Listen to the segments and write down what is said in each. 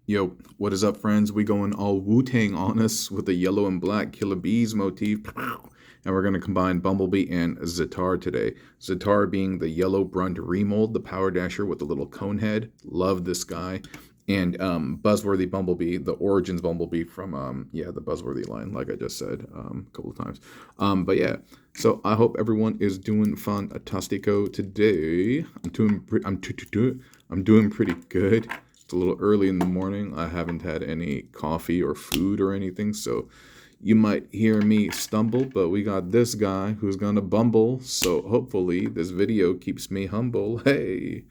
Yo, what is up, friends? We going all Wu-Tang on us with the yellow and black Killer Bees motif. And we're going to combine Bumblebee and Zetar today. Zetar being the yellow Brunt remold, the Power Dasher with the little cone head. Love this guy. And Buzzworthy Bumblebee, the Origins Bumblebee from, the Buzzworthy line, like I just said a couple of times. But yeah, so I hope everyone is doing fantastico today. I'm doing pretty good. It's a little early in the morning. I haven't had any coffee or food or anything, so you might hear me stumble, but we got this guy who's gonna bumble, so hopefully this video keeps me humble. Hey!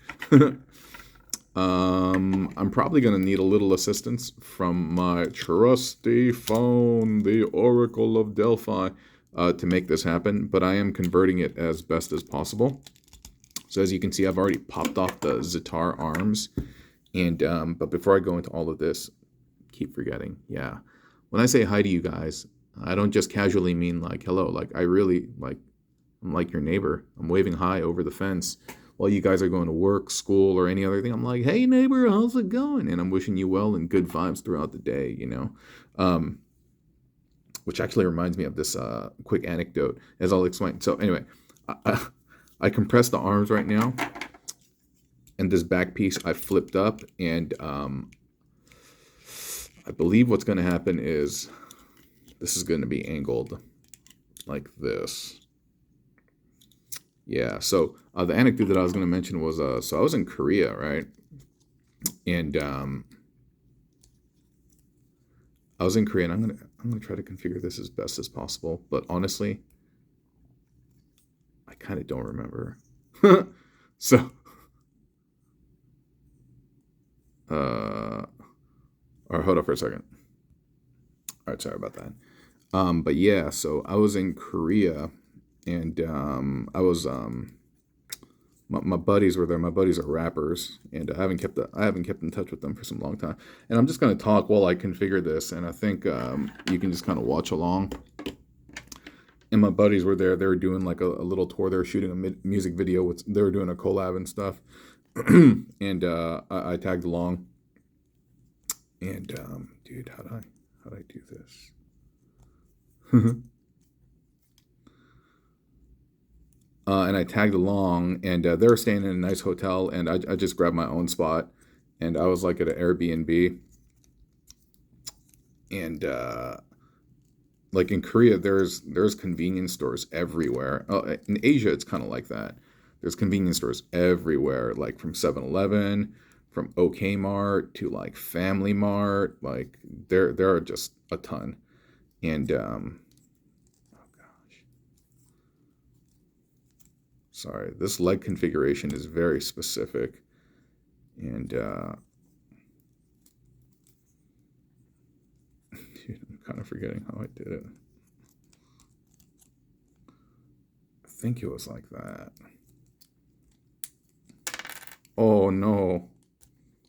I'm probably gonna need a little assistance from my trusty phone, the Oracle of Delphi, to make this happen, but I am converting it as best as possible. So as you can see, I've already popped off the Zetar arms. And but before I go into all of this, keep forgetting. Yeah, when I say hi to you guys, I don't just casually mean like hello. Like I really I'm like your neighbor. I'm waving hi over the fence while you guys are going to work, school, or any other thing. I'm like, hey neighbor, how's it going? And I'm wishing you well and good vibes throughout the day. Which actually reminds me of this quick anecdote, as I'll explain. So anyway, I compress the arms right now. And this back piece I flipped up, and I believe what's going to happen is this is going to be angled like this. Yeah, so the anecdote that I was going to mention was, so I was in Korea, right? And I was in Korea, and I'm gonna try to configure this as best as possible. But honestly, I kind of don't remember. So. Or hold up for a second. All right, sorry about that. But yeah, so I was in Korea, and I was my buddies were there. My buddies are rappers, and I haven't kept in touch with them for some long time. And I'm just gonna talk while I configure this, and I think you can just kind of watch along. And my buddies were there. They were doing like a little tour. They were shooting a music video. They were doing a collab and stuff. And I tagged along. And dude, how'd I do this? And I tagged along, and they were staying in a nice hotel, and I just grabbed my own spot, and I was like at an Airbnb. And like in Korea, there's convenience stores everywhere. In Asia, it's kind of like that. There's convenience stores everywhere, like from 7-Eleven, from OK Mart to like Family Mart. Like there are just a ton. And oh gosh, sorry, this leg configuration is very specific. And dude, I'm kind of forgetting how I did it. I think it was like that. Oh no.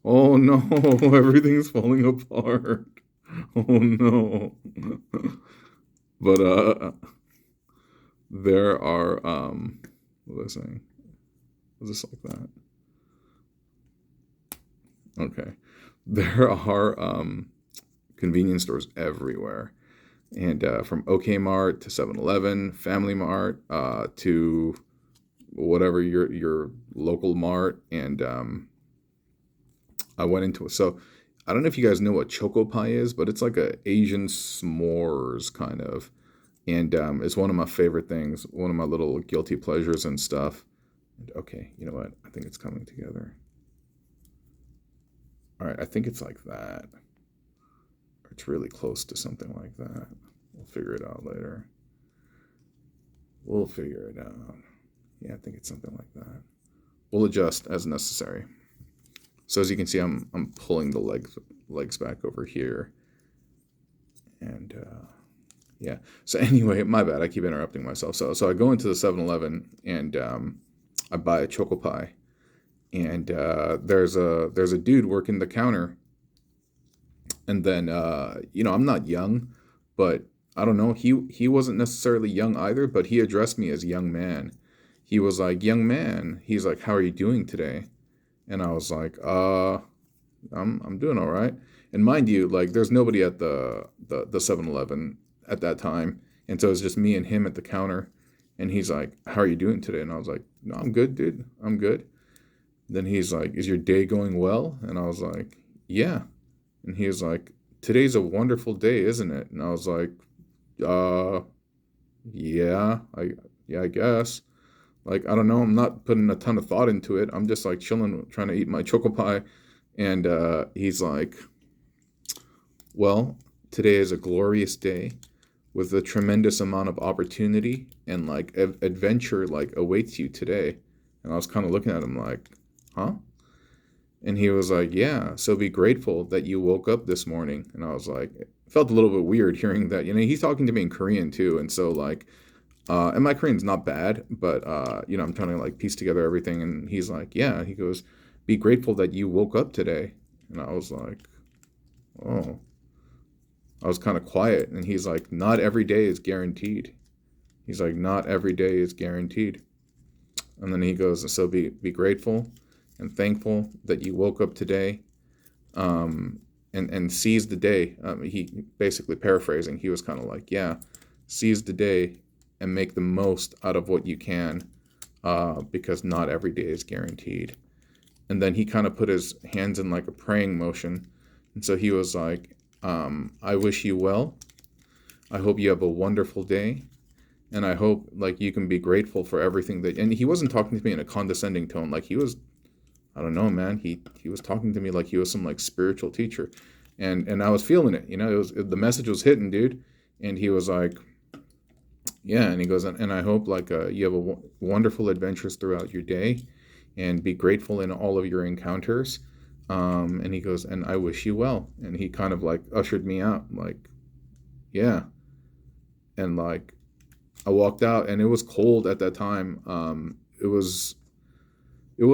Oh no, everything's falling apart. Oh no. But there are what was I saying? Was this like that? Okay. There are convenience stores everywhere. And from OK Mart to 7-Eleven, Family Mart, to whatever your local mart. And I went into it. So I don't know if you guys know what choco pie is, but it's like a Asian s'mores kind of. And it's one of my favorite things, one of my little guilty pleasures and stuff. And okay, you know what? I think it's coming together. All right, I think it's like that. It's really close to something like that. We'll figure it out later. We'll figure it out. Yeah, I think it's something like that. We'll adjust as necessary. So as you can see, I'm pulling the legs back over here. And yeah. So anyway, my bad. I keep interrupting myself. So I go into the 7-Eleven, and I buy a choco pie. And there's a dude working the counter. And then I'm not young, but I don't know. He wasn't necessarily young either, but he addressed me as young man. He was like, young man. He's like, how are you doing today? And I was like, I'm doing all right. And mind you, like there's nobody at the 7-Eleven at that time. And so it's just me and him at the counter. And he's like, "How are you doing today?" And I was like, "No, I'm good, dude. I'm good." Then he's like, "Is your day going well?" And I was like, "Yeah." And he was like, "Today's a wonderful day, isn't it?" And I was like, uh, yeah, I guess. Like, I don't know. I'm not putting a ton of thought into it. I'm just like chilling, trying to eat my choco pie. And he's like, "Well, today is a glorious day with a tremendous amount of opportunity and like adventure like awaits you today." And I was kind of looking at him like, "Huh?" And he was like, "Yeah, so be grateful that you woke up this morning." And I was like, it felt a little bit weird hearing that. He's talking to me in Korean too. And so like, and my Korean's not bad, but I'm trying to like piece together everything. And he's like, "Yeah," he goes, "Be grateful that you woke up today." And I was like, "Oh." I was kind of quiet. And he's like, "Not every day is guaranteed." He's like, "Not every day is guaranteed." And then he goes, "And so be grateful and thankful that you woke up today, and seize the day." He basically paraphrasing, he was kind of like, "Yeah, seize the day and make the most out of what you can, because not every day is guaranteed." And then he kind of put his hands in like a praying motion. And so he was like, "I wish you well. I hope you have a wonderful day. And I hope like you can be grateful for everything that," and he wasn't talking to me in a condescending tone. Like he was, I don't know, man. He was talking to me like he was some like spiritual teacher. And I was feeling it, the message was hitting, dude. And he was like, "Yeah," and he goes, "And I hope like you have wonderful adventures throughout your day, and be grateful in all of your encounters." And he goes, "And I wish you well." And he kind of like ushered me out, like, yeah. And like I walked out, and it was cold at that time. It was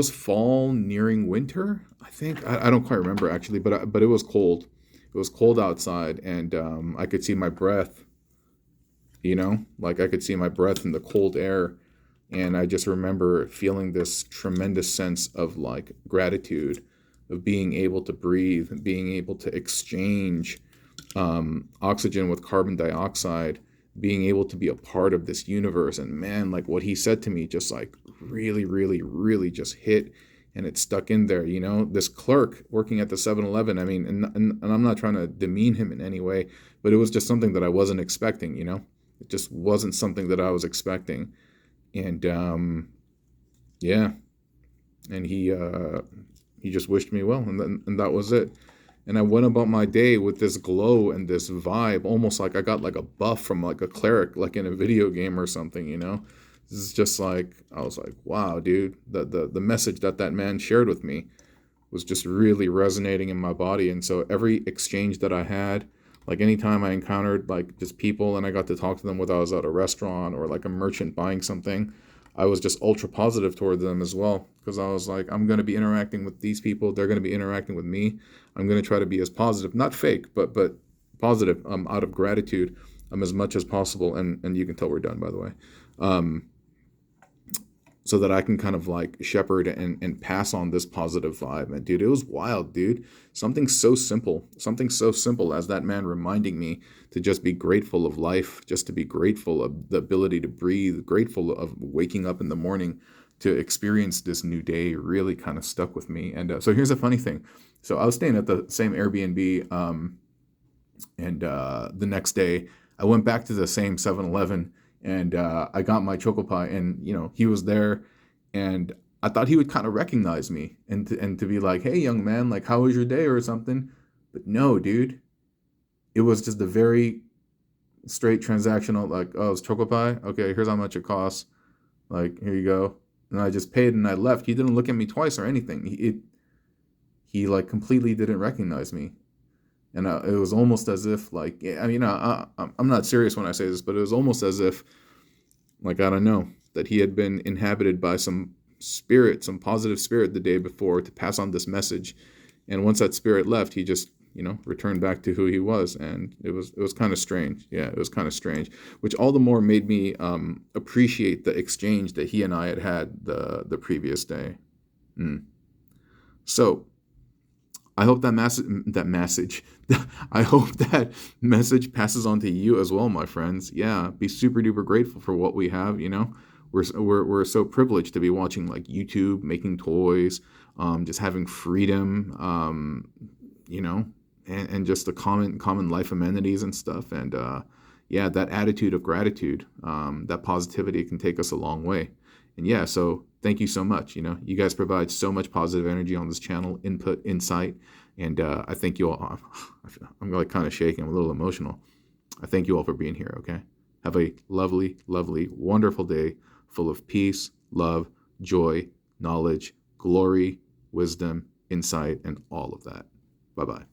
fall nearing winter, I think. I don't quite remember actually, but it was cold. It was cold outside, and I could see my breath. Like I could see my breath in the cold air, and I just remember feeling this tremendous sense of like gratitude, of being able to breathe and being able to exchange oxygen with carbon dioxide, being able to be a part of this universe. And man, like what he said to me just like really, really, really just hit, and it stuck in there. This clerk working at the 7-Eleven, I mean, and I'm not trying to demean him in any way, but it was just something that I wasn't expecting. It just wasn't something that I was expecting. And yeah, and he just wished me well, and that was it. And I went about my day with this glow and this vibe, almost like I got like a buff from like a cleric, like in a video game or something. This is just like, I was like, wow, dude, the message that man shared with me was just really resonating in my body. And so every exchange that I had, like anytime I encountered like just people and I got to talk to them, whether I was at a restaurant or like a merchant buying something, I was just ultra positive toward them as well, because I was like, I'm going to be interacting with these people. They're going to be interacting with me. I'm going to try to be as positive, not fake, but positive, out of gratitude, as much as possible. And you can tell we're done, by the way. So that I can kind of like shepherd and pass on this positive vibe. And dude, it was wild, dude. Something so simple as that man reminding me to just be grateful of life, just to be grateful of the ability to breathe, grateful of waking up in the morning to experience this new day, really kind of stuck with me. And so here's a funny thing. So I was staying at the same Airbnb, and the next day I went back to the same 7-Eleven, and I got my choco pie, and he was there, and I thought he would kind of recognize me and to be like, "Hey, young man, like how was your day?" or something. But no, dude, it was just a very straight transactional, like, "Oh, it's choco pie. Okay, here's how much it costs. Like, here you go." And I just paid and I left. He didn't look at me twice or anything. He like completely didn't recognize me. And it was almost as if like, I mean, I'm not serious when I say this, but it was almost as if, like, I don't know, that he had been inhabited by some spirit, some positive spirit the day before to pass on this message. And once that spirit left, he just, returned back to who he was. And it was kind of strange. Yeah, it was kind of strange, which all the more made me appreciate the exchange that he and I had the previous day. So I hope that message I hope that message passes on to you as well, my friends. Yeah, be super duper grateful for what we have. We're so privileged to be watching like YouTube, making toys, just having freedom, and just the common life amenities and stuff. And yeah, that attitude of gratitude, that positivity can take us a long way. And yeah, so thank you so much. You guys provide so much positive energy on this channel, input, insight, and I thank you all. I'm like kind of shaking. I'm a little emotional. I thank you all for being here. Okay, have a lovely, lovely, wonderful day full of peace, love, joy, knowledge, glory, wisdom, insight, and all of that. Bye-bye.